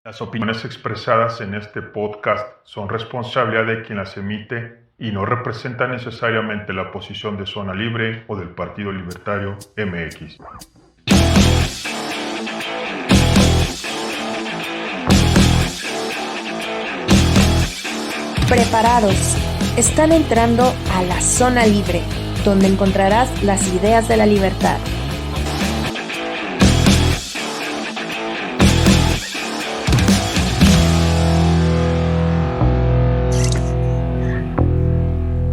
Las opiniones expresadas en este podcast son responsabilidad de quien las emite y no representan necesariamente la posición de Zona Libre o del Partido Libertario MX. Preparados, están entrando a la Zona Libre, donde encontrarás las ideas de la libertad.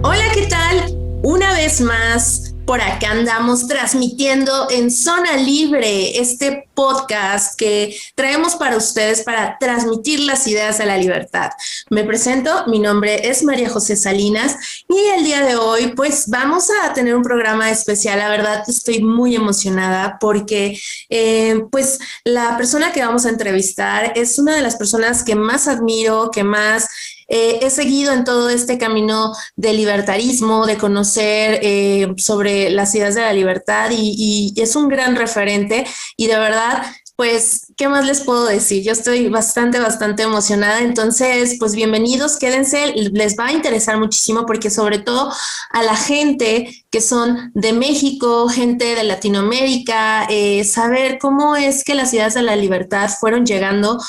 Hola, ¿qué tal? Una vez más, por acá andamos transmitiendo en Zona Libre, este podcast que traemos para ustedes para transmitir las ideas de la libertad. Me presento, mi nombre es María José Salinas y el día de hoy pues vamos a tener un programa especial. La verdad estoy muy emocionada porque pues la persona que vamos a entrevistar es una de las personas que más admiro, que más he seguido en todo este camino de libertarismo, de conocer sobre las ideas de la libertad y es un gran referente y de verdad, pues, ¿qué más les puedo decir? Yo estoy bastante emocionada, entonces, pues bienvenidos, quédense, les va a interesar muchísimo porque sobre todo a la gente que son de México, gente de Latinoamérica, saber cómo es que las ideas de la libertad fueron llegando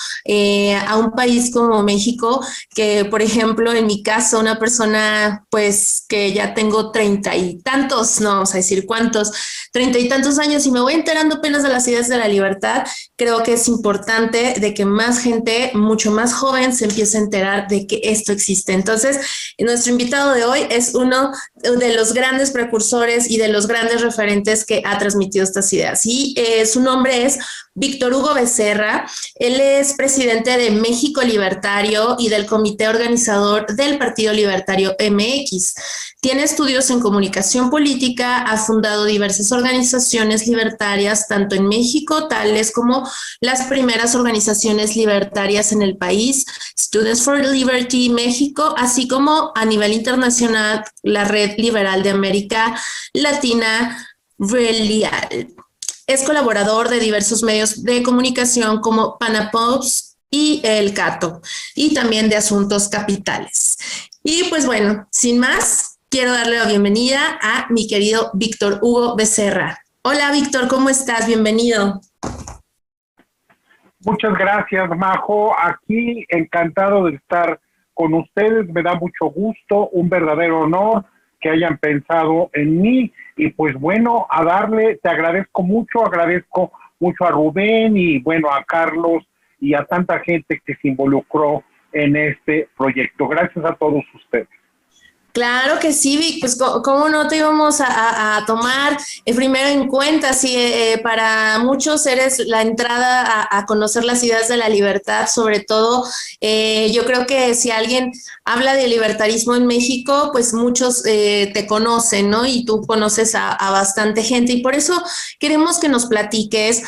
a un país como México, que por ejemplo en mi caso una persona pues que ya tengo 30 y tantos, no vamos a decir cuántos, 30 y tantos años y me voy enterando apenas de las ideas de la libertad, creo que es importante de que más gente, mucho más joven, se empiece a enterar de que esto existe. Entonces, nuestro invitado de hoy es uno de los grandes precursores y de los grandes referentes que ha transmitido estas ideas. Y su nombre es Víctor Hugo Becerra. Él es presidente de México Libertario y del comité organizador del Partido Libertario MX. Tiene estudios en comunicación política, ha fundado diversas organizaciones libertarias, tanto en México, tales como las primeras organizaciones libertarias en el país, Students for Liberty México, así como a nivel internacional, la Red Liberal de América Latina, RELIAL. Es colaborador de diversos medios de comunicación como Panapops y El Cato, y también de Asuntos Capitales. Y pues bueno, sin más, quiero darle la bienvenida a mi querido Víctor Hugo Becerra. Hola Víctor, ¿cómo estás? Bienvenido. Muchas gracias, Majo. Aquí encantado de estar con ustedes. Me da mucho gusto, un verdadero honor que hayan pensado en mí. Y pues bueno, a darle, te agradezco mucho a Rubén y bueno, a Carlos y a tanta gente que se involucró en este proyecto. Gracias a todos ustedes. Claro que sí, Vic, pues cómo no te íbamos a tomar primero en cuenta, si para muchos eres la entrada a conocer las ideas de la libertad, sobre todo yo creo que si alguien habla de libertarismo en México, pues muchos te conocen, ¿no? Y tú conoces a bastante gente y por eso queremos que nos platiques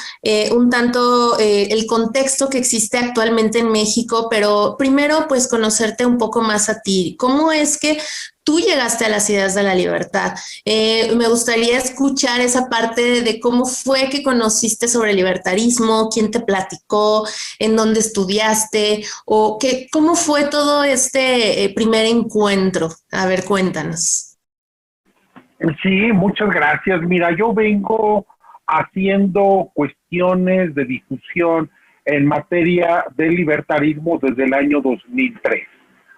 un tanto el contexto que existe actualmente en México, pero primero pues conocerte un poco más a ti. ¿Cómo es que tú llegaste a las ideas de la libertad? Me gustaría escuchar esa parte de cómo fue que conociste sobre el libertarismo, quién te platicó, en dónde estudiaste, o cómo fue todo este primer encuentro. A ver, cuéntanos. Sí, muchas gracias. Mira, yo vengo haciendo cuestiones de difusión en materia de libertarismo desde el año 2003,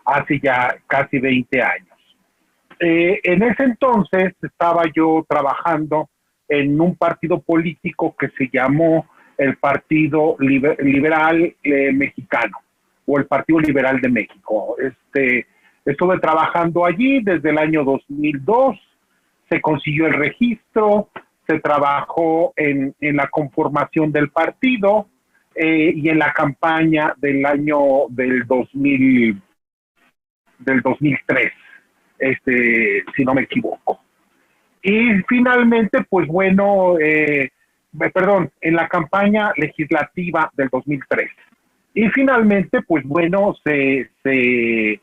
hace ya casi 20 años. En ese entonces estaba yo trabajando en un partido político que se llamó el Partido Liberal Mexicano o el Partido Liberal de México. Estuve trabajando allí desde el año 2002, se consiguió el registro, se trabajó en la conformación del partido y en la campaña del año del 2003. Si no me equivoco. Y finalmente, pues bueno, en la campaña legislativa del 2003. Y finalmente, pues bueno, ahí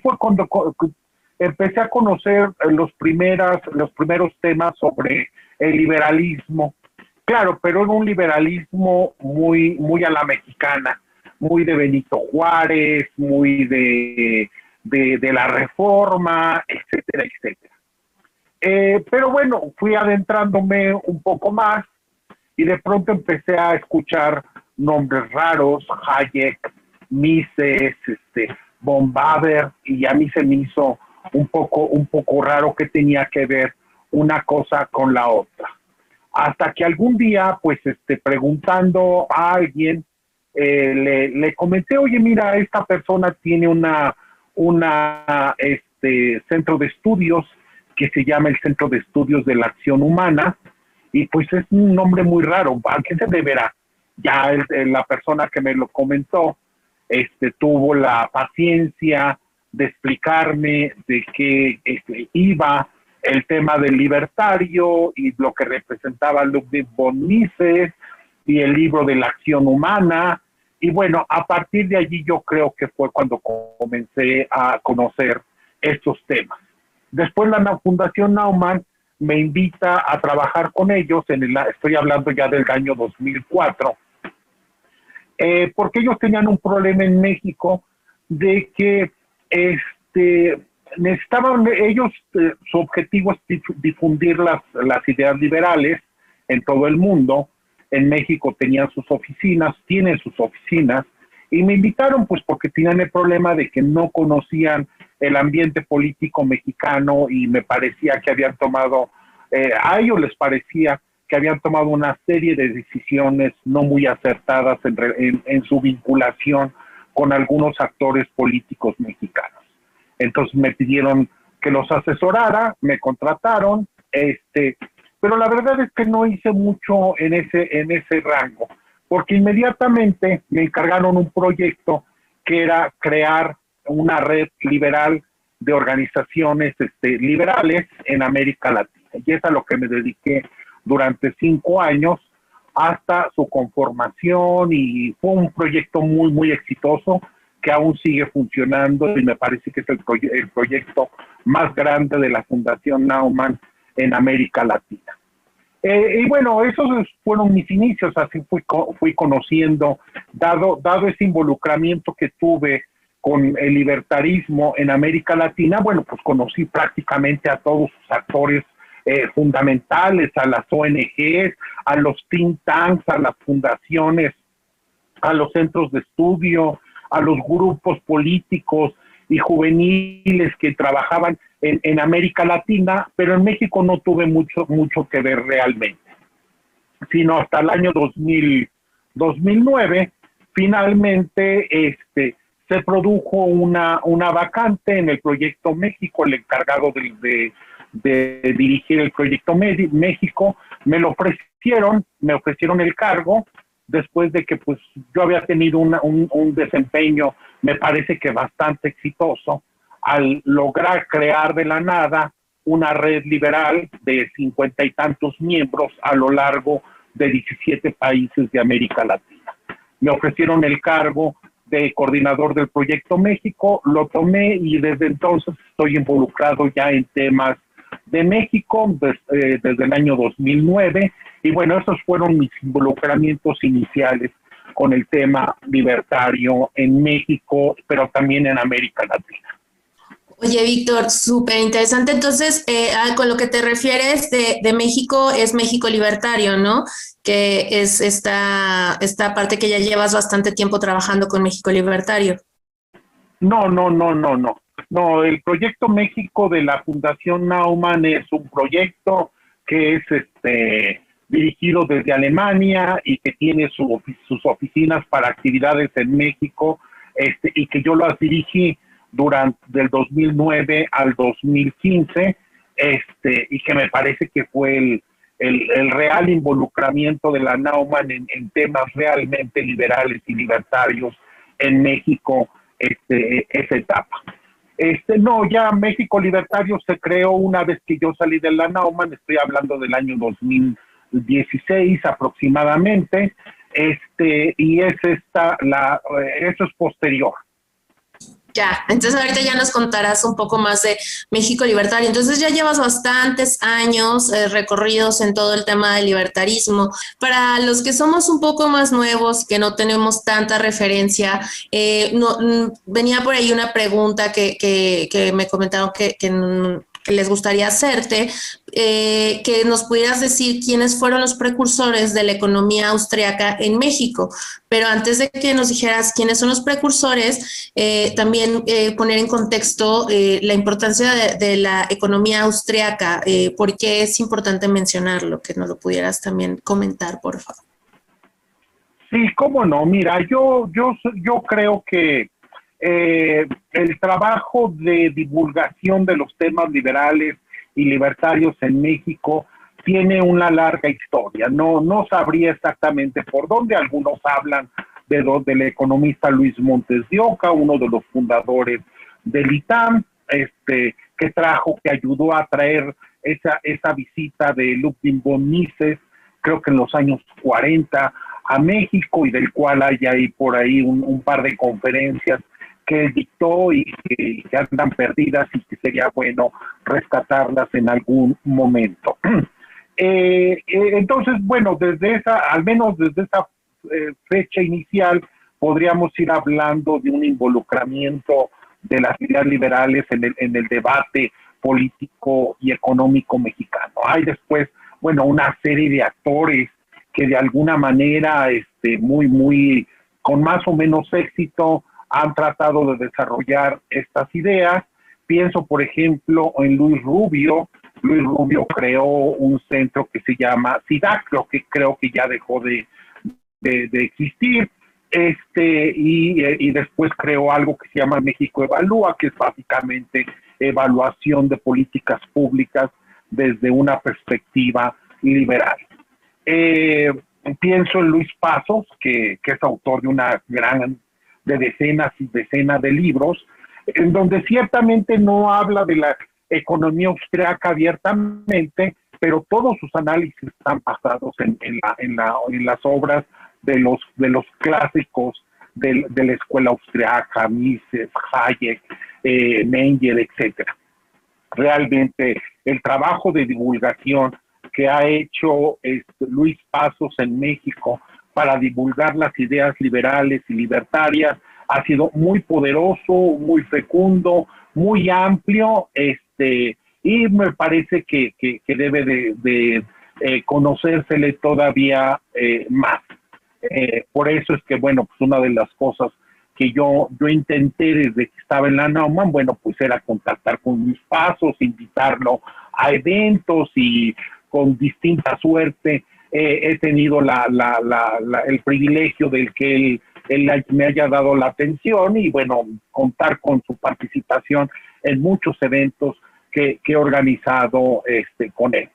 fue cuando empecé a conocer los primeros temas sobre el liberalismo Claro, pero era un liberalismo muy a la mexicana, muy de Benito Juárez, muy de la Reforma, etcétera, etcétera. Pero bueno, fui adentrándome un poco más y de pronto empecé a escuchar nombres raros, Hayek, Mises, von Bader, y a mí se me hizo un poco raro que tenía que ver una cosa con la otra. Hasta que algún día, pues, preguntando a alguien, le comenté, oye, mira, esta persona tiene una centro de estudios que se llama el Centro de Estudios de la Acción Humana, y pues es un nombre muy raro. ¿A qué se deberá? Ya la persona que me lo comentó tuvo la paciencia de explicarme de qué iba el tema del libertario y lo que representaba Ludwig von Mises y el libro de la acción humana. Y bueno, a partir de allí yo creo que fue cuando comencé a conocer estos temas. Después la Fundación Naumann me invita a trabajar con ellos, estoy hablando ya del año 2004, porque ellos tenían un problema en México de que necesitaban ellos, su objetivo es difundir las ideas liberales en todo el mundo. En México tenían sus oficinas, tienen sus oficinas, y me invitaron pues porque tenían el problema de que no conocían el ambiente político mexicano y me parecía que habían tomado, a ellos les parecía que habían tomado una serie de decisiones no muy acertadas en su vinculación con algunos actores políticos mexicanos. Entonces me pidieron que los asesorara, me contrataron, pero la verdad es que no hice mucho en ese rango, porque inmediatamente me encargaron un proyecto que era crear una red liberal de organizaciones liberales en América Latina. Y es a lo que me dediqué durante 5 años hasta su conformación, y fue un proyecto muy exitoso que aún sigue funcionando y me parece que es el proyecto más grande de la Fundación Naumann en América Latina. Y bueno, esos fueron mis inicios, así fui conociendo, dado ese involucramiento que tuve con el libertarismo en América Latina, bueno, pues conocí prácticamente a todos sus actores fundamentales, a las ONGs, a los think tanks, a las fundaciones, a los centros de estudio, a los grupos políticos y juveniles que trabajaban en América Latina, pero en México no tuve mucho que ver realmente, sino hasta el año 2009, finalmente se produjo una vacante en el Proyecto México. El encargado de dirigir el Proyecto México me ofrecieron el cargo, después de que pues yo había tenido un desempeño, me parece que bastante exitoso, al lograr crear de la nada una red liberal de 50 y tantos miembros a lo largo de 17 países de América Latina. Me ofrecieron el cargo de coordinador del Proyecto México, lo tomé y desde entonces estoy involucrado ya en temas de México desde el año 2009, y bueno, esos fueron mis involucramientos iniciales con el tema libertario en México, pero también en América Latina. Oye, Víctor, súper interesante. Entonces, con lo que te refieres de México es México Libertario, ¿no? Que es esta parte que ya llevas bastante tiempo trabajando con México Libertario. No. No, el Proyecto México de la Fundación Naumann es un proyecto que es dirigido desde Alemania y que tiene sus oficinas para actividades en México, y que yo las dirigí durante del 2009 al 2015, y que me parece que fue el real involucramiento de la Naumann en temas realmente liberales y libertarios en México, esa etapa. No, ya México Libertario se creó una vez que yo salí de la Naumann, estoy hablando del año 2016 aproximadamente, y eso es posterior. Ya, entonces ahorita ya nos contarás un poco más de México Libertario. Entonces ya llevas bastantes años recorridos en todo el tema del libertarismo. Para los que somos un poco más nuevos, que no tenemos tanta referencia, venía por ahí una pregunta que me comentaron que les gustaría hacerte, que nos pudieras decir quiénes fueron los precursores de la economía austriaca en México. Pero antes de que nos dijeras quiénes son los precursores, también poner en contexto la importancia de la economía austriaca, por qué es importante mencionarlo, que nos lo pudieras también comentar, por favor. Sí, cómo no. Mira, yo creo que el trabajo de divulgación de los temas liberales y libertarios en México tiene una larga historia. No sabría exactamente por dónde. Algunos hablan del economista Luis Montes de Oca, uno de los fundadores del ITAM, que ayudó a traer esa visita de Ludwig von Mises, creo que en los años 40, a México, y del cual hay ahí por ahí un par de conferencias que él dictó y que andan perdidas y que sería bueno rescatarlas en algún momento. Entonces, bueno, al menos desde esa fecha inicial, podríamos ir hablando de un involucramiento de las ideas liberales en el debate político y económico mexicano. Hay después, bueno, una serie de actores que de alguna manera, muy, con más o menos éxito, han tratado de desarrollar estas ideas. Pienso, por ejemplo, en Luis Rubio. Luis Rubio creó un centro que se llama SIDAC, que creo que ya dejó de existir, y después creó algo que se llama México Evalúa, que es básicamente evaluación de políticas públicas desde una perspectiva liberal. Pienso en Luis Pasos, que es autor de decenas y decenas de libros, en donde ciertamente no habla de la economía austriaca abiertamente, pero todos sus análisis están basados en las obras de los clásicos de la escuela austriaca, Mises, Hayek, Menger, etcétera. Realmente el trabajo de divulgación que ha hecho Luis Pasos en México para divulgar las ideas liberales y libertarias ha sido muy poderoso, muy fecundo, muy amplio, y me parece que debe de conocérsele todavía más. Por eso es que, bueno, pues una de las cosas que yo intenté desde que estaba en la Naumann, bueno, pues era contactar con Luis Pasos, invitarlo a eventos, y con distinta suerte he tenido el privilegio del que él me haya dado la atención, y bueno, contar con su participación en muchos eventos que he organizado con él.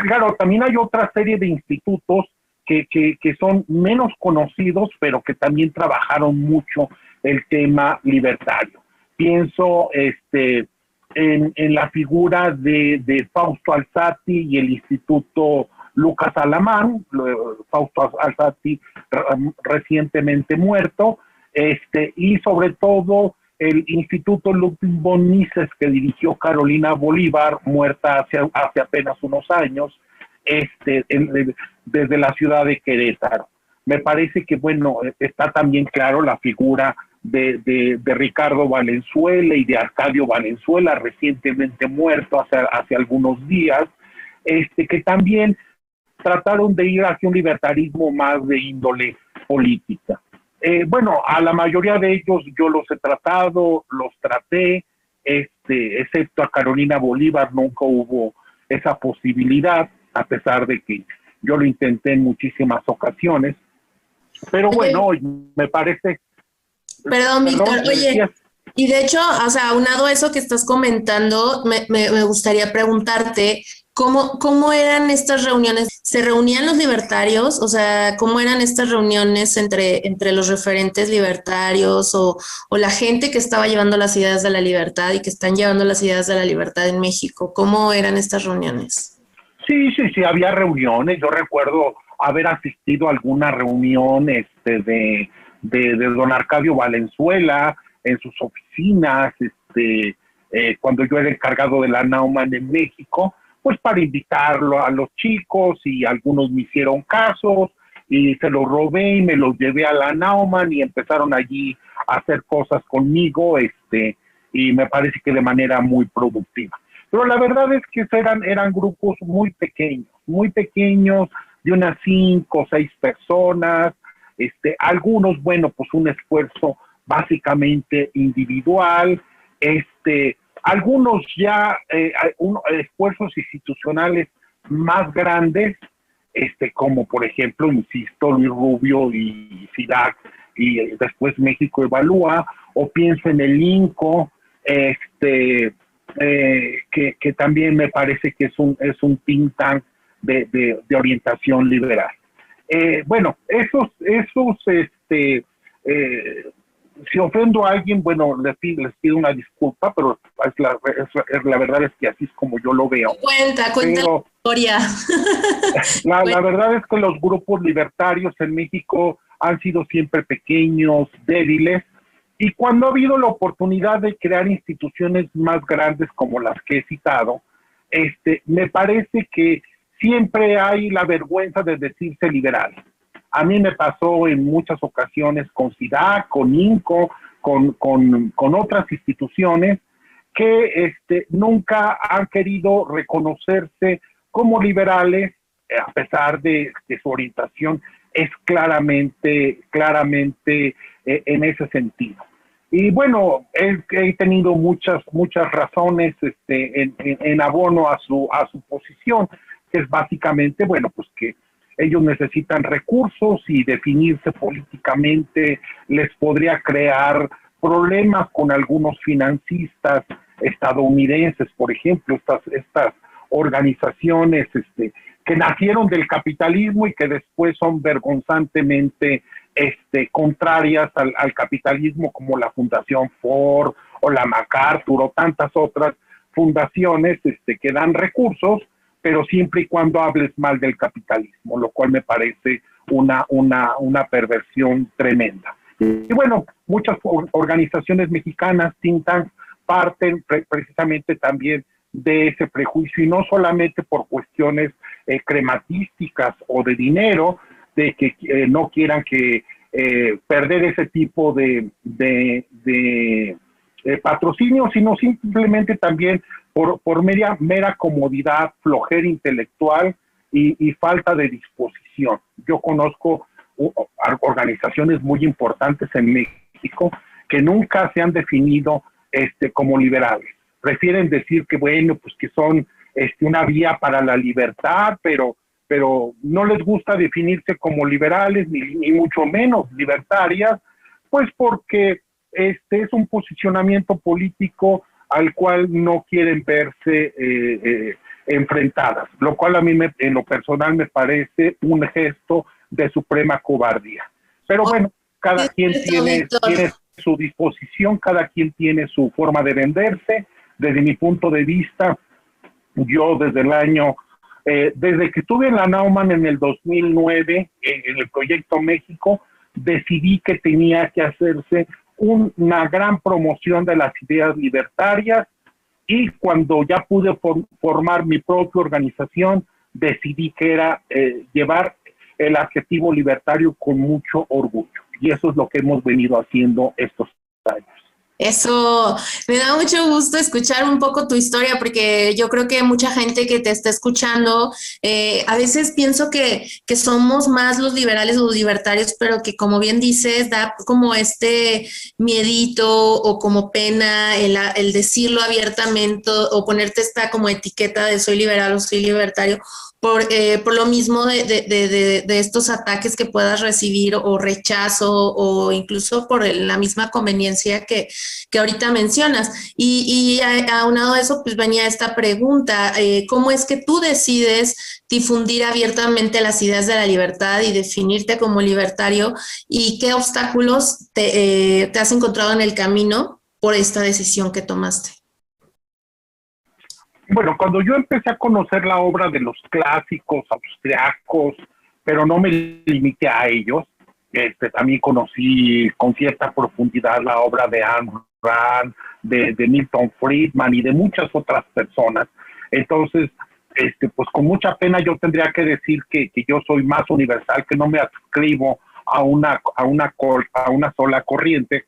Claro, también hay otra serie de institutos que son menos conocidos, pero que también trabajaron mucho el tema libertario. Pienso en la figura de Fausto Alzati y el Instituto Lucas Alamán, Fausto Alzati recientemente muerto, y sobre todo el Instituto Ludwig von Mises, que dirigió Carolina Bolívar, muerta hace apenas unos años, desde la ciudad de Querétaro. Me parece que, bueno, está también claro la figura de Ricardo Valenzuela y de Arcadio Valenzuela, recientemente muerto hace algunos días, que también trataron de ir hacia un libertarismo más de índole política. Bueno, a la mayoría de ellos yo los traté, excepto a Carolina Bolívar nunca hubo esa posibilidad, a pesar de que yo lo intenté en muchísimas ocasiones. Pero bueno, me parece... Perdón, Víctor, oye, y de hecho, o sea, aunado a eso que estás comentando, me gustaría preguntarte, ¿cómo eran estas reuniones? ¿Se reunían los libertarios? O sea, ¿cómo eran estas reuniones entre los referentes libertarios o la gente que estaba llevando las ideas de la libertad y que están llevando las ideas de la libertad en México? ¿Cómo eran estas reuniones? Sí, había reuniones. Yo recuerdo haber asistido a alguna reunión de don Arcadio Valenzuela, en sus oficinas, cuando yo era encargado de la Naumann en México, pues para invitarlo a los chicos, y algunos me hicieron casos y se los robé y me los llevé a la Naumann y empezaron allí a hacer cosas conmigo, y me parece que de manera muy productiva. Pero la verdad es que eran grupos muy pequeños, de unas 5 o 6 personas, algunos, bueno, pues un esfuerzo básicamente individual, algunos ya esfuerzos institucionales más grandes, como por ejemplo, insisto, Luis Rubio y CIDAC, y después México Evalúa, o pienso en el INCO, que también me parece que es un think tank de orientación liberal. Bueno, si ofendo a alguien, bueno, les pido una disculpa, pero la verdad es que así es como yo lo veo. Cuenta la historia. La verdad es que los grupos libertarios en México han sido siempre pequeños, débiles, y cuando ha habido la oportunidad de crear instituciones más grandes como las que he citado, me parece que siempre hay la vergüenza de decirse liberal. A mí me pasó en muchas ocasiones con CIDAC, con INCO, con otras instituciones que nunca han querido reconocerse como liberales, a pesar de que su orientación es claramente en ese sentido. Y bueno, he tenido muchas razones en abono a su posición, que es básicamente, bueno, pues que ellos necesitan recursos y definirse políticamente les podría crear problemas con algunos financistas estadounidenses, por ejemplo, estas organizaciones que nacieron del capitalismo y que después son vergonzantemente contrarias al capitalismo, como la Fundación Ford o la MacArthur o tantas otras fundaciones que dan recursos, pero siempre y cuando hables mal del capitalismo, lo cual me parece una perversión tremenda. Y bueno, muchas organizaciones mexicanas, think tanks, parten precisamente también de ese prejuicio, y no solamente por cuestiones crematísticas o de dinero, de que no quieran que perder ese tipo de patrocinio, sino simplemente también por mera comodidad, flojera intelectual y falta de disposición. Yo conozco organizaciones muy importantes en México que nunca se han definido como liberales. Prefieren decir que, bueno, pues que son una vía para la libertad, pero no les gusta definirse como liberales, ni mucho menos libertarias, pues porque es un posicionamiento político al cual no quieren verse enfrentadas, lo cual a mí en lo personal me parece un gesto de suprema cobardía. Pero bueno, cada quien tiene su disposición, cada quien tiene su forma de venderse. Desde mi punto de vista, yo desde que estuve en la Naumann en el 2009, en el Proyecto México, decidí que tenía que hacerse una gran promoción de las ideas libertarias, y cuando ya pude formar mi propia organización, decidí que era llevar el adjetivo libertario con mucho orgullo. Y eso es lo que hemos venido haciendo estos años. Eso, me da mucho gusto escuchar un poco tu historia, porque yo creo que mucha gente que te está escuchando, a veces pienso que somos más los liberales o los libertarios, pero que, como bien dices, da como miedito o como pena el decirlo abiertamente, o ponerte esta como etiqueta de soy liberal o soy libertario, por lo mismo de estos ataques que puedas recibir, o rechazo, o incluso por la misma conveniencia que ahorita mencionas. Y aunado a eso, pues venía esta pregunta, ¿cómo es que tú decides difundir abiertamente las ideas de la libertad y definirte como libertario? ¿Y qué obstáculos te has encontrado en el camino por esta decisión que tomaste? Bueno, cuando yo empecé a conocer la obra de los clásicos austriacos, pero no me limité a ellos, También conocí con cierta profundidad la obra de Ayn Rand, de Milton Friedman y de muchas otras personas. Entonces, pues con mucha pena yo tendría que decir que yo soy más universal, que no me adscribo a una sola corriente.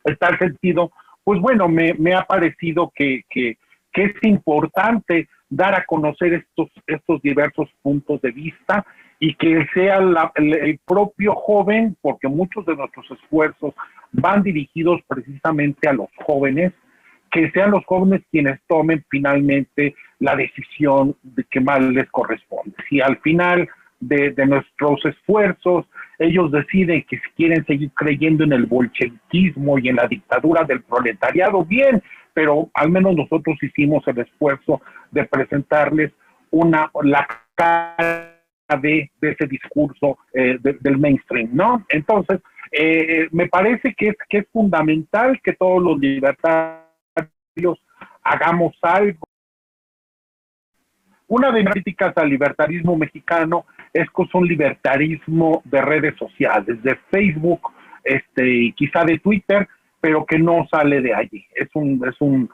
En tal sentido, pues bueno, me ha parecido que es importante dar a conocer estos diversos puntos de vista y que sea el propio joven, porque muchos de nuestros esfuerzos van dirigidos precisamente a los jóvenes, que sean los jóvenes quienes tomen finalmente la decisión de que más les corresponde. Si al final de nuestros esfuerzos ellos deciden que si quieren seguir creyendo en el bolcheviquismo y en la dictadura del proletariado, bien, pero al menos nosotros hicimos el esfuerzo de presentarles la cara de ese discurso del mainstream, ¿no? Entonces, me parece que es fundamental que todos los libertarios hagamos algo. Una de las críticas al libertarismo mexicano es que es un libertarismo de redes sociales, de Facebook, y quizá de Twitter, pero que no sale de allí. Es un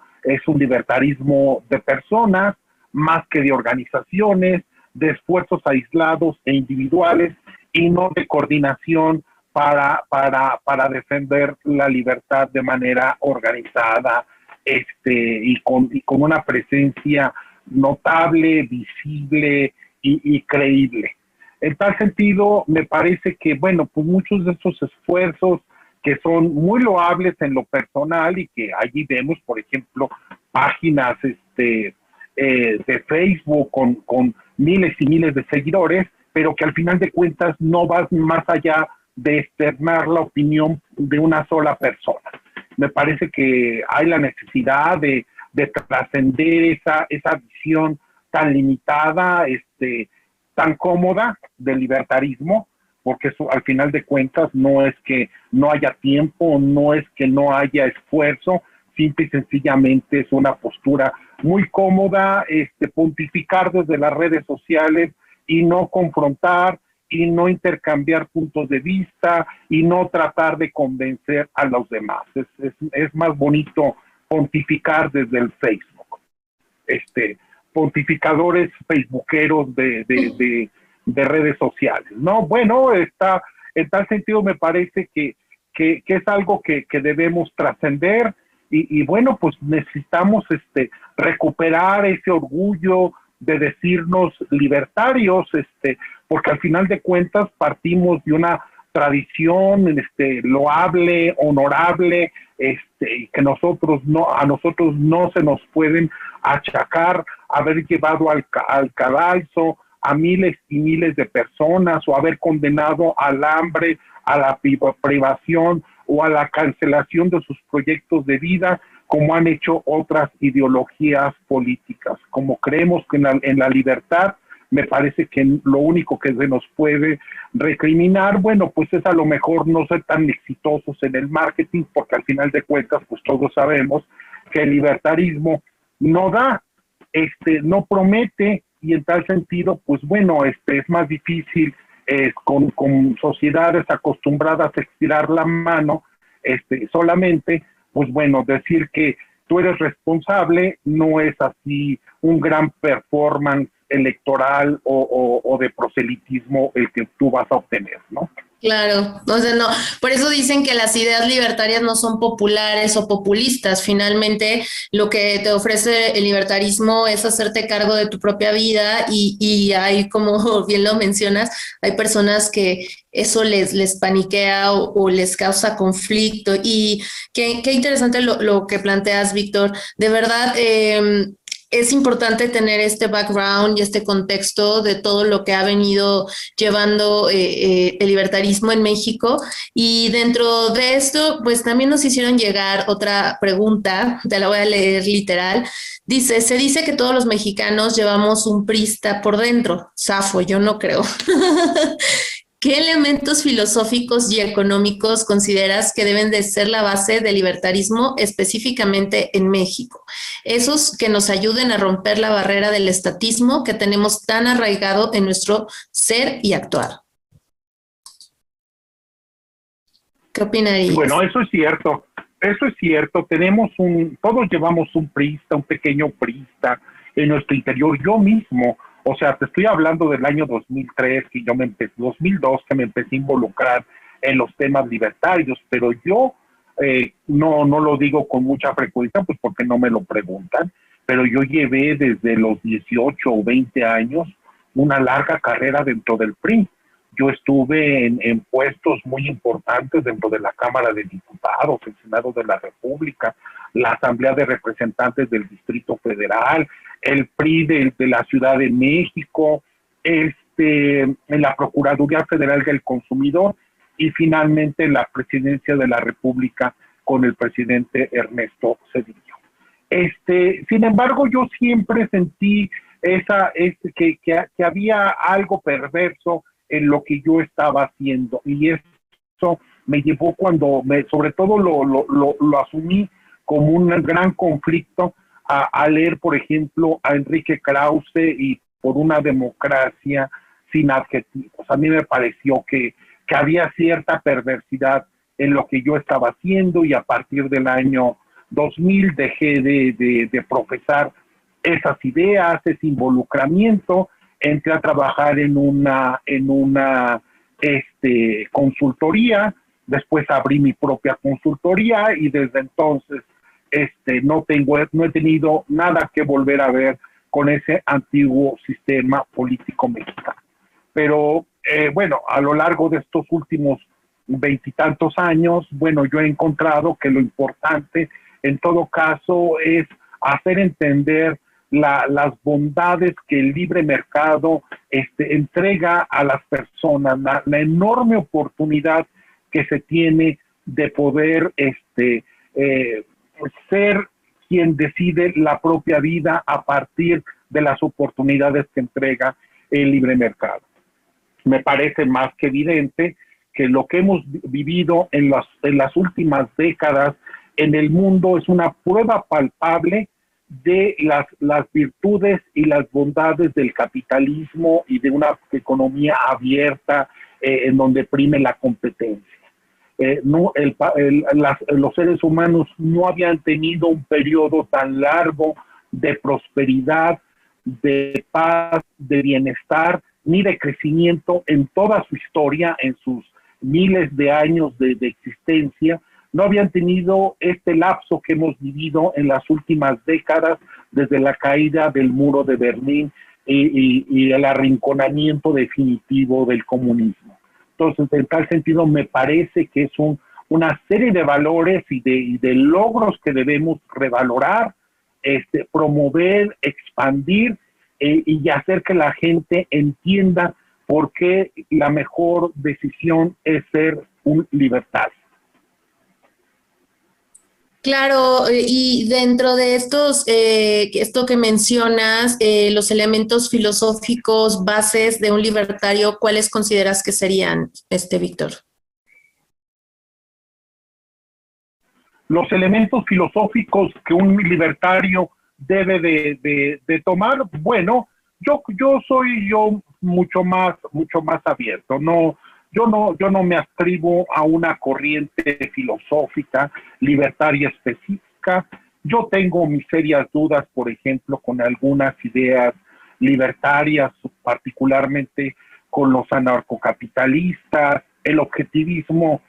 libertarismo de personas, más que de organizaciones, de esfuerzos aislados e individuales, y no de coordinación para defender la libertad de manera organizada, y con una presencia notable, visible y creíble. En tal sentido, me parece que, bueno, pues muchos de estos esfuerzos que son muy loables en lo personal y que allí vemos, por ejemplo, páginas de Facebook con miles y miles de seguidores, pero que al final de cuentas no van más allá de externar la opinión de una sola persona. Me parece que hay la necesidad de trascender esa visión tan limitada, tan cómoda del libertarismo, porque eso al final de cuentas no es que no haya tiempo, no es que no haya esfuerzo, simple y sencillamente es una postura muy cómoda, pontificar desde las redes sociales y no confrontar y no intercambiar puntos de vista y no tratar de convencer a los demás. Es más bonito pontificar desde el Facebook. Pontificadores facebookeros de redes sociales, ¿no? Bueno, en tal sentido me parece que es algo que debemos trascender y bueno, pues necesitamos recuperar ese orgullo de decirnos libertarios, porque al final de cuentas partimos de una tradición loable, honorable, que a nosotros no se nos pueden achacar haber llevado al cadalso a miles y miles de personas o haber condenado al hambre, a la privación o a la cancelación de sus proyectos de vida, como han hecho otras ideologías políticas. Como creemos que en la libertad, me parece que lo único que se nos puede recriminar, bueno, pues es a lo mejor no ser tan exitosos en el marketing, porque al final de cuentas, pues todos sabemos que el libertarismo no da, no promete, y en tal sentido, pues bueno, es más difícil con sociedades acostumbradas a estirar la mano, solamente, pues bueno, decir que tú eres responsable no es así un gran performance electoral o de proselitismo el que tú vas a obtener, ¿no? Claro, o sea, no, por eso dicen que las ideas libertarias no son populares o populistas. Finalmente, lo que te ofrece el libertarismo es hacerte cargo de tu propia vida y hay, como bien lo mencionas, hay personas que eso les paniquea o les causa conflicto. Y qué interesante lo que planteas, Víctor. De verdad, es importante tener este background y este contexto de todo lo que ha venido llevando el libertarismo en México. Y dentro de esto, pues también nos hicieron llegar otra pregunta, te la voy a leer literal. Dice, se dice que todos los mexicanos llevamos un prista por dentro. Zafo, yo no creo. ¿Qué elementos filosóficos y económicos consideras que deben de ser la base del libertarismo específicamente en México? Esos que nos ayuden a romper la barrera del estatismo que tenemos tan arraigado en nuestro ser y actuar. ¿Qué opinarías? Bueno, eso es cierto. Eso es cierto. Todos llevamos un priista, un pequeño priista en nuestro interior. Yo mismo, o sea, te estoy hablando del año 2003, 2002, que me empecé a involucrar en los temas libertarios, pero yo no lo digo con mucha frecuencia, pues porque no me lo preguntan, pero yo llevé desde los 18 o 20 años una larga carrera dentro del PRI. Yo estuve en puestos muy importantes dentro de la Cámara de Diputados, el Senado de la República, la Asamblea de Representantes del Distrito Federal, el PRI de la Ciudad de México, en la Procuraduría Federal del Consumidor y finalmente en la Presidencia de la República con el presidente Ernesto Zedillo. Sin embargo, yo siempre sentí que había algo perverso en lo que yo estaba haciendo, y eso me llevó sobre todo lo asumí como un gran conflicto a leer, por ejemplo, a Enrique Krause y Por una democracia sin adjetivos. A mí me pareció que había cierta perversidad en lo que yo estaba haciendo, y a partir del año 2000 dejé de profesar esas ideas, ese involucramiento. Entré a trabajar en una consultoría, después abrí mi propia consultoría y desde entonces no he tenido nada que volver a ver con ese antiguo sistema político mexicano. Pero bueno, a lo largo de estos últimos veintitantos años, bueno, yo he encontrado que lo importante en todo caso es hacer entender las bondades que el libre mercado entrega a las personas, la enorme oportunidad que se tiene de poder ser quien decide la propia vida a partir de las oportunidades que entrega el libre mercado. Me parece más que evidente que lo que hemos vivido en las últimas décadas en el mundo es una prueba palpable de las virtudes y las bondades del capitalismo y de una economía abierta en donde prime la competencia. Los seres humanos no habían tenido un periodo tan largo de prosperidad, de paz, de bienestar, ni de crecimiento en toda su historia, en sus miles de años de existencia. No habían tenido este lapso que hemos vivido en las últimas décadas, desde la caída del muro de Berlín y el arrinconamiento definitivo del comunismo. Entonces, en tal sentido, me parece que es una serie de valores y de logros que debemos revalorar, promover, expandir y hacer que la gente entienda por qué la mejor decisión es ser un libertario. Claro, y dentro de esto que mencionas, los elementos filosóficos, bases de un libertario, ¿cuáles consideras que serían, Víctor? Los elementos filosóficos que un libertario debe de tomar, bueno, yo soy mucho más abierto, yo no me adscribo a una corriente filosófica libertaria específica. Yo tengo mis serias dudas, por ejemplo, con algunas ideas libertarias, particularmente con los anarcocapitalistas. El objetivismo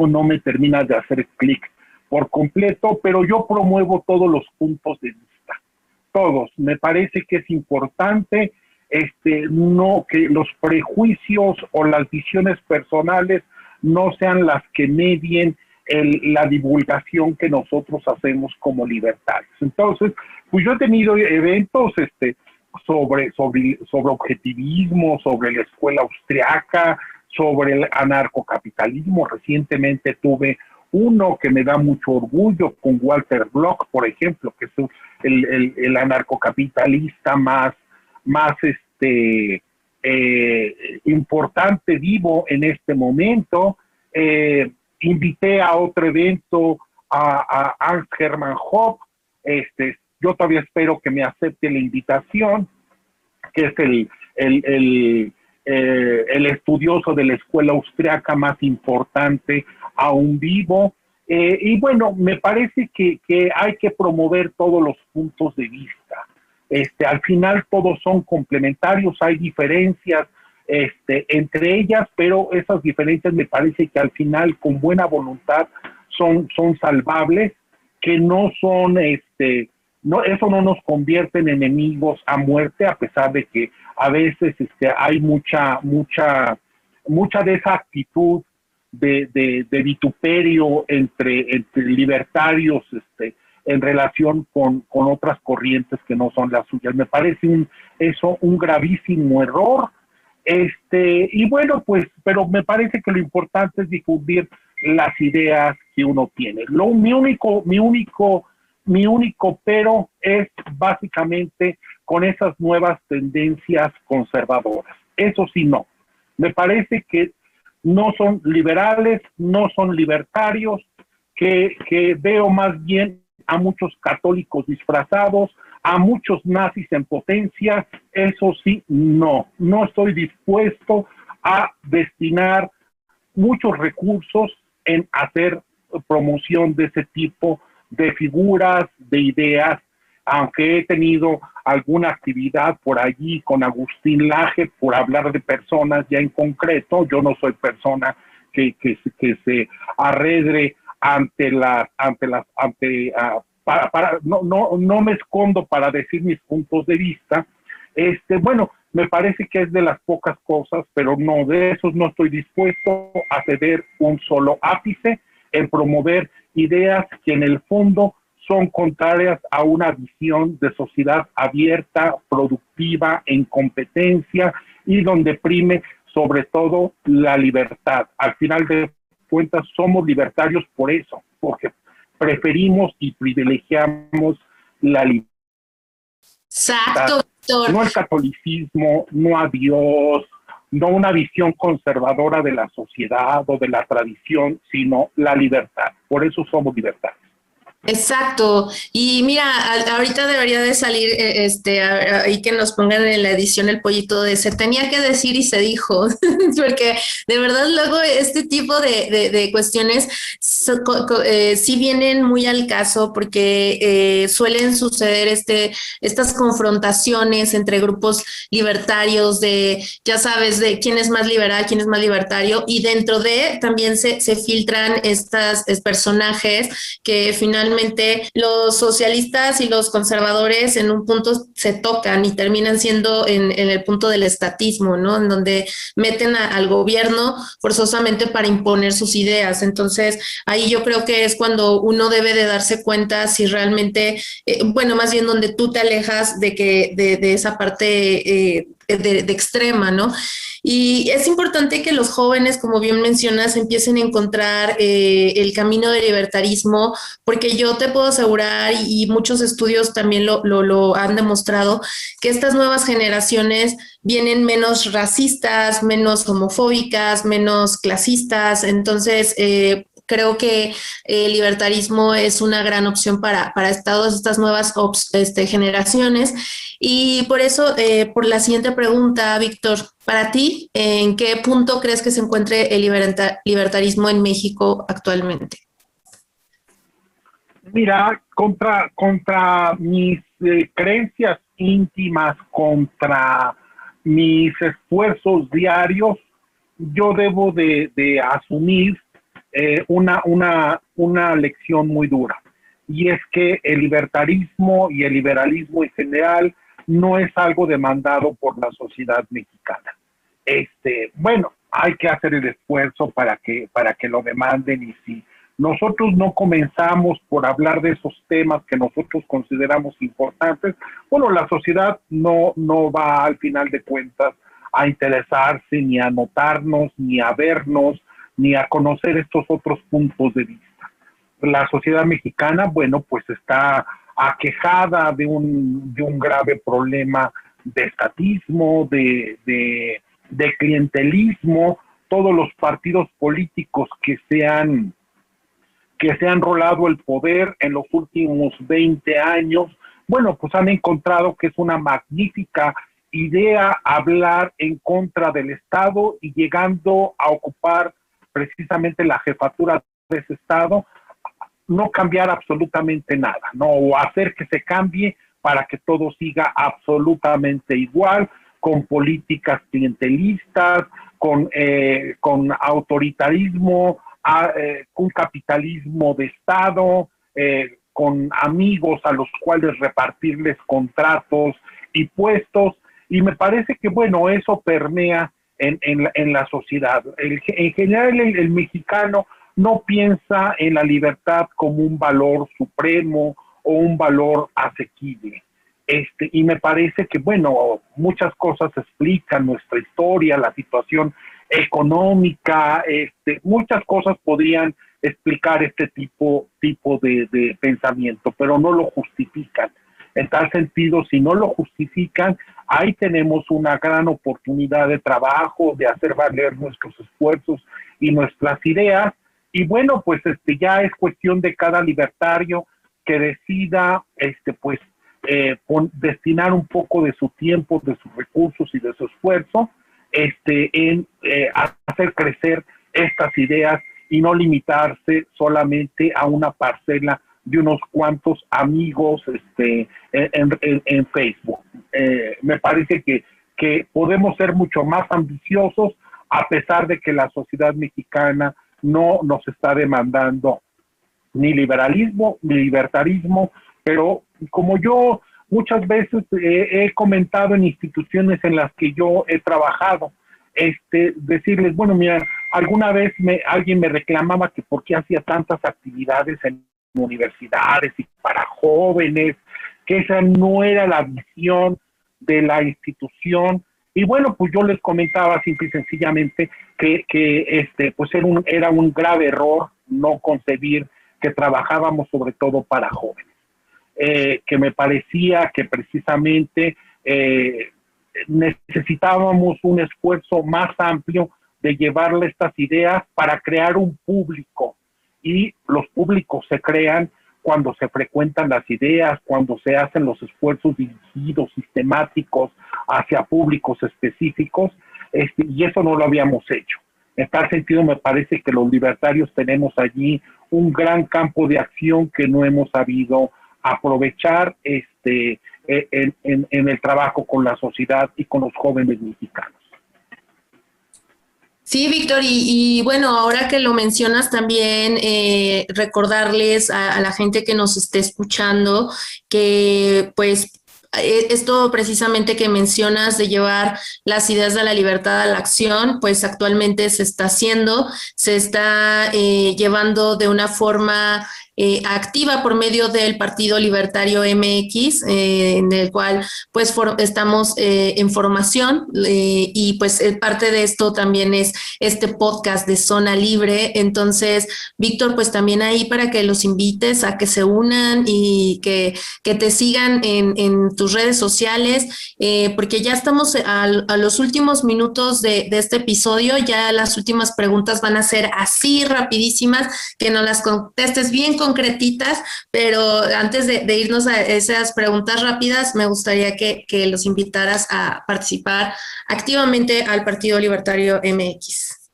no me termina de hacer clic por completo, pero yo promuevo todos los puntos de vista. Todos. Me parece que es importante no que los prejuicios o las visiones personales no sean las que medien la divulgación que nosotros hacemos como libertarios. Entonces, pues yo he tenido eventos sobre objetivismo, sobre la escuela austriaca, sobre el anarcocapitalismo. Recientemente tuve uno que me da mucho orgullo con Walter Block, por ejemplo, que es el anarcocapitalista más importante vivo en este momento. Invité a otro evento a Ernst Hermann Hoppe. Yo todavía espero que me acepte la invitación, que es el estudioso de la escuela austriaca más importante aún vivo. Y bueno, me parece que hay que promover todos los puntos de vista. Al final todos son complementarios, hay diferencias entre ellas, pero esas diferencias me parece que al final con buena voluntad son salvables, que no son, no, eso no nos convierte en enemigos a muerte, a pesar de que a veces hay mucha de esa actitud de vituperio entre libertarios en relación con otras corrientes que no son las suyas. Me parece eso un gravísimo error. Y bueno, pues, pero me parece que lo importante es difundir las ideas que uno tiene. Mi único pero es básicamente con esas nuevas tendencias conservadoras. Eso sí, no. Me parece que no son liberales, no son libertarios, que veo más bien a muchos católicos disfrazados, a muchos nazis en potencia. Eso sí, no estoy dispuesto a destinar muchos recursos en hacer promoción de ese tipo de figuras, de ideas, aunque he tenido alguna actividad por allí con Agustín Laje por hablar de personas ya en concreto. Yo no soy persona que se arredre no me escondo para decir mis puntos de vista. Bueno, me parece que es de las pocas cosas, pero no, de esos no estoy dispuesto a ceder un solo ápice en promover ideas que en el fondo son contrarias a una visión de sociedad abierta, productiva, en competencia y donde prime sobre todo la libertad. Al final de cuentas somos libertarios por eso, porque preferimos y privilegiamos la libertad. Exacto, Víctor. No el catolicismo, no a Dios, no una visión conservadora de la sociedad o de la tradición, sino la libertad. Por eso somos libertarios. Exacto. Y mira, ahorita debería de salir ahí que nos pongan en la edición el pollito de se tenía que decir y se dijo, porque de verdad luego este tipo de cuestiones sí vienen muy al caso porque suelen suceder estas confrontaciones entre grupos libertarios de, ya sabes, de quién es más liberal, quién es más libertario, y dentro de también se filtran estos personajes que finalmente los socialistas y los conservadores en un punto se tocan y terminan siendo en el punto del estatismo, ¿no? En donde meten al gobierno forzosamente para imponer sus ideas. Entonces, ahí yo creo que es cuando uno debe de darse cuenta si realmente, bueno, más bien donde tú te alejas de esa parte de extrema, ¿no? Y es importante que los jóvenes, como bien mencionas, empiecen a encontrar el camino del libertarismo, porque yo te puedo asegurar, y muchos estudios también lo han demostrado, que estas nuevas generaciones vienen menos racistas, menos homofóbicas, menos clasistas. Entonces, creo que el libertarismo es una gran opción para todas estas nuevas generaciones. Y por eso, por la siguiente pregunta, Víctor, para ti, ¿en qué punto crees que se encuentre el libertarismo en México actualmente? Mira, contra mis creencias íntimas, contra mis esfuerzos diarios, yo debo de asumir una lección muy dura, y es que el libertarismo y el liberalismo en general no es algo demandado por la sociedad mexicana. Bueno, hay que hacer el esfuerzo para que lo demanden, y si nosotros no comenzamos por hablar de esos temas que nosotros consideramos importantes, bueno, la sociedad no va al final de cuentas a interesarse, ni a notarnos, ni a vernos, ni a conocer estos otros puntos de vista. La sociedad mexicana, bueno, pues está aquejada de un grave problema de estatismo, de clientelismo. Todos los partidos políticos que se han rolado el poder en los últimos 20 años, bueno, pues han encontrado que es una magnífica idea hablar en contra del Estado y llegando a ocupar precisamente la jefatura de ese Estado, no cambiar absolutamente nada, ¿no? O hacer que se cambie para que todo siga absolutamente igual, con políticas clientelistas, con autoritarismo, con capitalismo de Estado, con amigos a los cuales repartirles contratos y puestos, y me parece que, bueno, eso permea en la sociedad. En general, el mexicano no piensa en la libertad como un valor supremo o un valor asequible. Y me parece que, bueno, muchas cosas explican nuestra historia, la situación económica, muchas cosas podrían explicar este tipo de pensamiento, pero no lo justifican. En tal sentido, si no lo justifican, ahí tenemos una gran oportunidad de trabajo, de hacer valer nuestros esfuerzos y nuestras ideas. Y bueno, pues ya es cuestión de cada libertario que decida, destinar un poco de su tiempo, de sus recursos y de su esfuerzo, en hacer crecer estas ideas y no limitarse solamente a una parcela de unos cuantos amigos en Facebook. Me parece que podemos ser mucho más ambiciosos, a pesar de que la sociedad mexicana no nos está demandando ni liberalismo ni libertarismo, pero como yo muchas veces he comentado en instituciones en las que yo he trabajado, decirles, bueno, mira, alguna vez alguien me reclamaba que por qué hacía tantas actividades en universidades y para jóvenes, que esa no era la visión de la institución. Y bueno, pues yo les comentaba simple y sencillamente que pues era un grave error no concebir que trabajábamos sobre todo para jóvenes. Que me parecía que precisamente necesitábamos un esfuerzo más amplio de llevarle estas ideas para crear un público, y los públicos se crean cuando se frecuentan las ideas, cuando se hacen los esfuerzos dirigidos, sistemáticos hacia públicos específicos, y eso no lo habíamos hecho. En tal sentido, me parece que los libertarios tenemos allí un gran campo de acción que no hemos sabido aprovechar en el trabajo con la sociedad y con los jóvenes mexicanos. Sí, Víctor, y bueno, ahora que lo mencionas también, recordarles a la gente que nos esté escuchando que pues esto precisamente que mencionas de llevar las ideas de la libertad a la acción, pues actualmente se está haciendo, se está llevando de una forma activa por medio del Partido Libertario MX, en el cual pues estamos en formación, y pues parte de esto también es este podcast de Zona Libre. Entonces, Víctor, pues también ahí para que los invites a que se unan y que te sigan en tus redes sociales, porque ya estamos a los últimos minutos de este episodio. Ya las últimas preguntas van a ser así rapidísimas, que nos las contestes bien concretitas, pero antes de irnos a esas preguntas rápidas, me gustaría que los invitaras a participar activamente al Partido Libertario MX.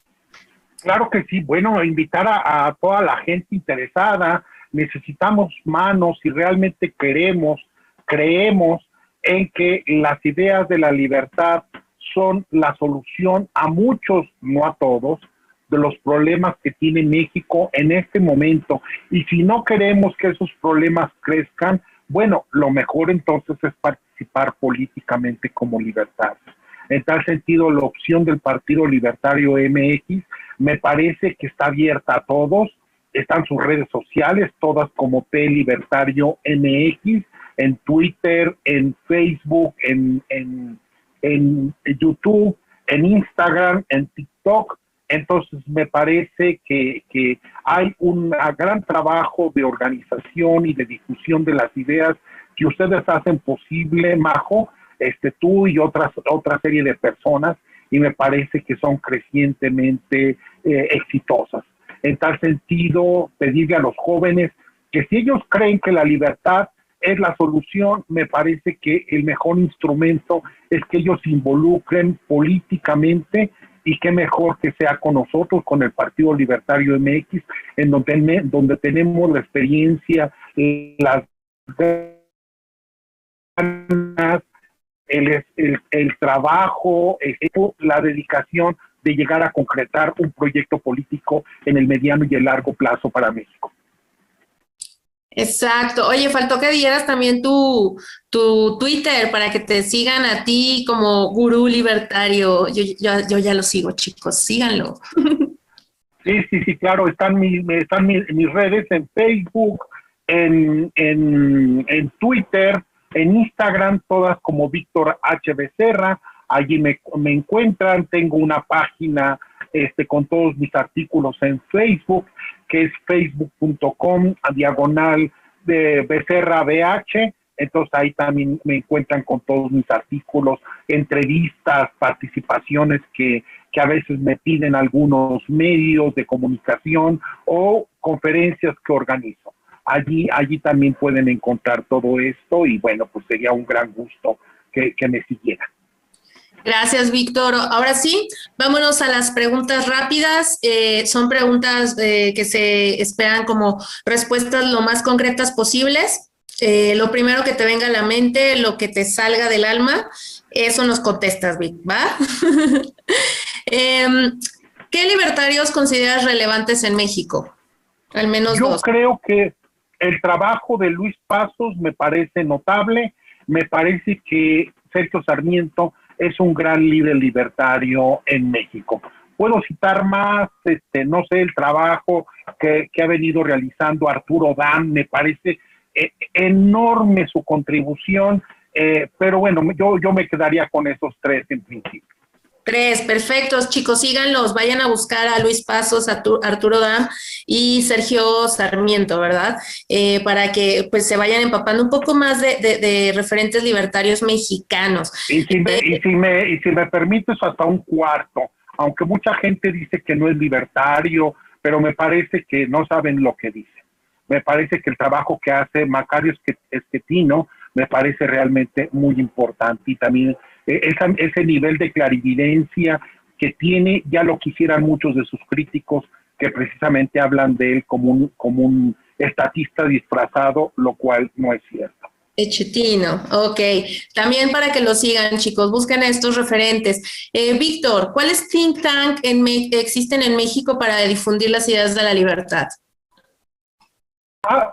Claro que sí, bueno, invitar a toda la gente interesada. Necesitamos manos y realmente creemos en que las ideas de la libertad son la solución a muchos, no a todos, de los problemas que tiene México en este momento. Y si no queremos que esos problemas crezcan, bueno, lo mejor entonces es participar políticamente como libertarios. En tal sentido, la opción del Partido Libertario MX me parece que está abierta a todos. Están sus redes sociales, todas como P Libertario MX, en Twitter, en Facebook, en YouTube, en Instagram, en TikTok. Entonces me parece que hay un gran trabajo de organización y de difusión de las ideas que ustedes hacen posible, Majo, tú y otra serie de personas, y me parece que son crecientemente exitosas. En tal sentido, pedirle a los jóvenes que si ellos creen que la libertad es la solución. Me parece que el mejor instrumento es que ellos se involucren políticamente, y qué mejor que sea con nosotros, con el Partido Libertario MX, en donde tenemos la experiencia, las ganas, el trabajo, la dedicación de llegar a concretar un proyecto político en el mediano y el largo plazo para México. Exacto. Oye, faltó que dieras también tu Twitter para que te sigan a ti como gurú libertario. Yo ya lo sigo, chicos, síganlo. Sí, claro, están mis redes en Facebook, en Twitter, en Instagram, todas como Víctor H. Becerra. Allí me encuentran. Tengo una página con todos mis artículos en Facebook, que es facebook.com/de Becerra BH. Entonces ahí también me encuentran con todos mis artículos, entrevistas, participaciones que a veces me piden algunos medios de comunicación o conferencias que organizo. Allí también pueden encontrar todo esto, y bueno, pues sería un gran gusto que me siguieran. Gracias, Víctor. Ahora sí, vámonos a las preguntas rápidas. Son preguntas que se esperan como respuestas lo más concretas posibles. Lo primero que te venga a la mente, lo que te salga del alma, eso nos contestas, Vic, ¿va? ¿Qué libertarios consideras relevantes en México? Al menos Yo dos. creo que el trabajo de Luis Pasos me parece notable. Me parece que Sergio Sarmiento es un gran líder libertario en México. Puedo citar más, no sé, el trabajo que ha venido realizando Arturo Dam. Me parece enorme su contribución, pero bueno, yo me quedaría con esos tres en principio. 3, perfectos, chicos, síganlos, vayan a buscar a Luis Pasos, a Arturo Dam y Sergio Sarmiento, ¿verdad? Para que pues se vayan empapando un poco más de referentes libertarios mexicanos. Y si me permites, hasta un cuarto, aunque mucha gente dice que no es libertario, pero me parece que no saben lo que dicen. Me parece que el trabajo que hace Macario Schettino me parece realmente muy importante, y también ese nivel de clarividencia que tiene, ya lo quisieran muchos de sus críticos, que precisamente hablan de él como un estatista disfrazado, lo cual no es cierto. Schettino, ok. También para que lo sigan, chicos, busquen a estos referentes. Víctor, ¿cuáles think tank existen en México para difundir las ideas de la libertad?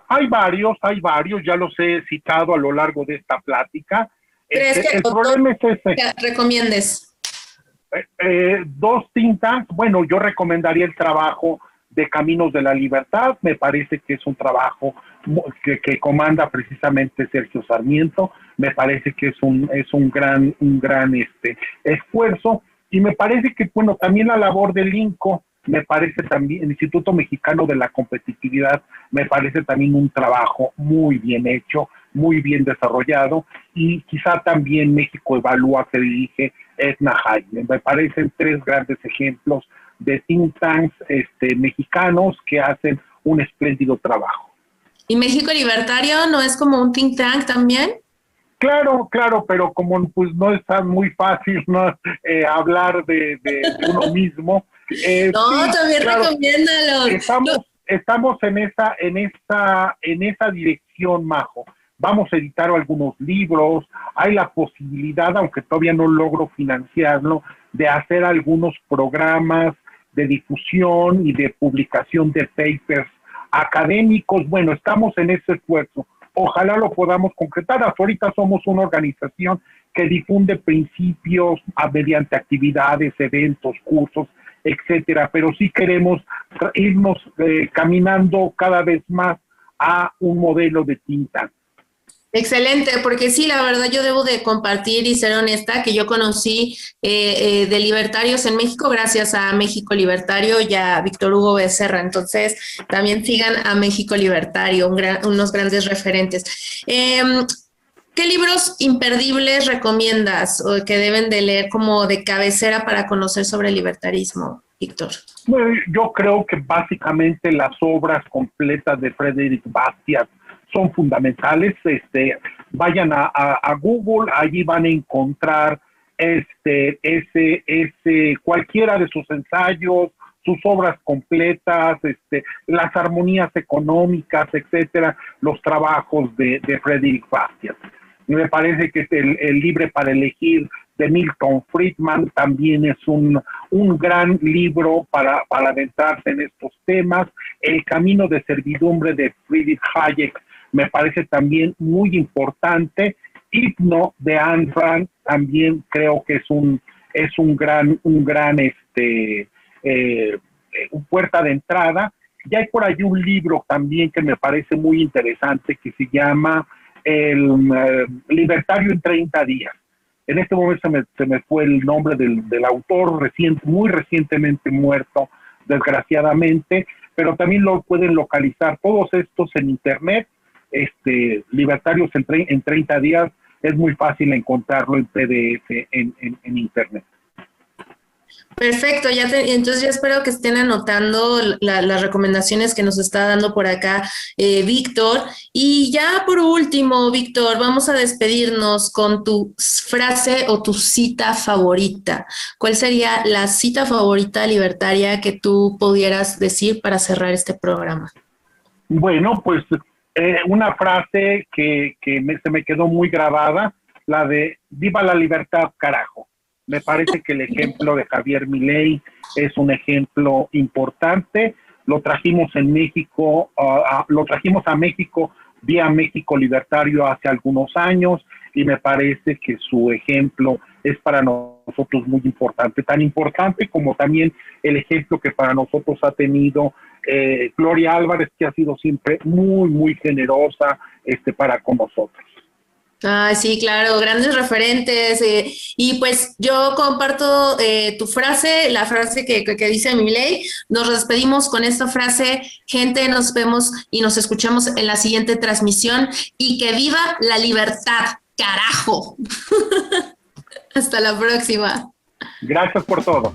Hay varios, ya los he citado a lo largo de esta plática. El problema es ese. ¿Recomiendes? 2 think tanks. Bueno, yo recomendaría el trabajo de Caminos de la Libertad. Me parece que es un trabajo que comanda precisamente Sergio Sarmiento. Me parece que es un gran esfuerzo, y me parece que, bueno, también la labor del INCO, me parece también, el Instituto Mexicano de la Competitividad, me parece también un trabajo muy bien hecho, muy bien desarrollado, y quizá también México Evalúa, que dirige Edna Jaime. Me parecen 3 grandes ejemplos de think tanks mexicanos que hacen un espléndido trabajo. ¿Y México Libertario no es como un think tank también? Claro, pero como pues no es tan muy fácil, ¿no? Hablar de uno mismo. No, sí, también claro, recomiéndalo. Estamos en esa dirección, Majo. Vamos a editar algunos libros. Hay la posibilidad, aunque todavía no logro financiarlo, de hacer algunos programas de difusión y de publicación de papers académicos. Bueno, estamos en ese esfuerzo. Ojalá lo podamos concretar. Hasta ahorita somos una organización que difunde principios mediante actividades, eventos, cursos, etcétera, pero sí queremos irnos caminando cada vez más a un modelo de think tank. Excelente, porque sí, la verdad yo debo de compartir y ser honesta que yo conocí de libertarios en México gracias a México Libertario y a Víctor Hugo Becerra. Entonces, también sigan a México Libertario, unos grandes referentes. ¿Qué libros imperdibles recomiendas o que deben de leer como de cabecera para conocer sobre el libertarismo, Víctor? Bueno, yo creo que básicamente las obras completas de Frédéric Bastiat son fundamentales. Vayan a Google, allí van a encontrar cualquiera de sus ensayos, sus obras completas, las armonías económicas, etcétera, los trabajos de Frederick Bastiat. Me parece que el Libre para Elegir de Milton Friedman también es un gran libro para adentrarse en estos temas. El Camino de Servidumbre de Friedrich Hayek me parece también muy importante. Hipno de Anne Frank también creo que es un gran puerta de entrada. Y hay por allí un libro también que me parece muy interesante que se llama El Libertario en 30 días. En este momento se me fue el nombre del autor, muy recientemente muerto, desgraciadamente, pero también lo pueden localizar todos estos en internet. Libertarios en 30 días, es muy fácil encontrarlo en PDF en internet. Perfecto, entonces ya espero que estén anotando las recomendaciones que nos está dando por acá Víctor. Y ya por último, Víctor, vamos a despedirnos con tu frase o tu cita favorita. ¿Cuál sería la cita favorita libertaria que tú pudieras decir para cerrar este programa? Bueno, pues una frase que se me quedó muy grabada, la de "Viva la libertad, carajo". Me parece que el ejemplo de Javier Milei es un ejemplo importante. Lo trajimos a México vía México Libertario hace algunos años y me parece que su ejemplo es para nosotros muy importante. Tan importante como también el ejemplo que para nosotros ha tenido Gloria Álvarez, que ha sido siempre muy, muy generosa para con nosotros. Ah, sí, claro, grandes referentes. Y pues yo comparto tu frase, la frase que dice Milei. Nos despedimos con esta frase. Gente, nos vemos y nos escuchamos en la siguiente transmisión. Y que viva la libertad, carajo. Hasta la próxima. Gracias por todo.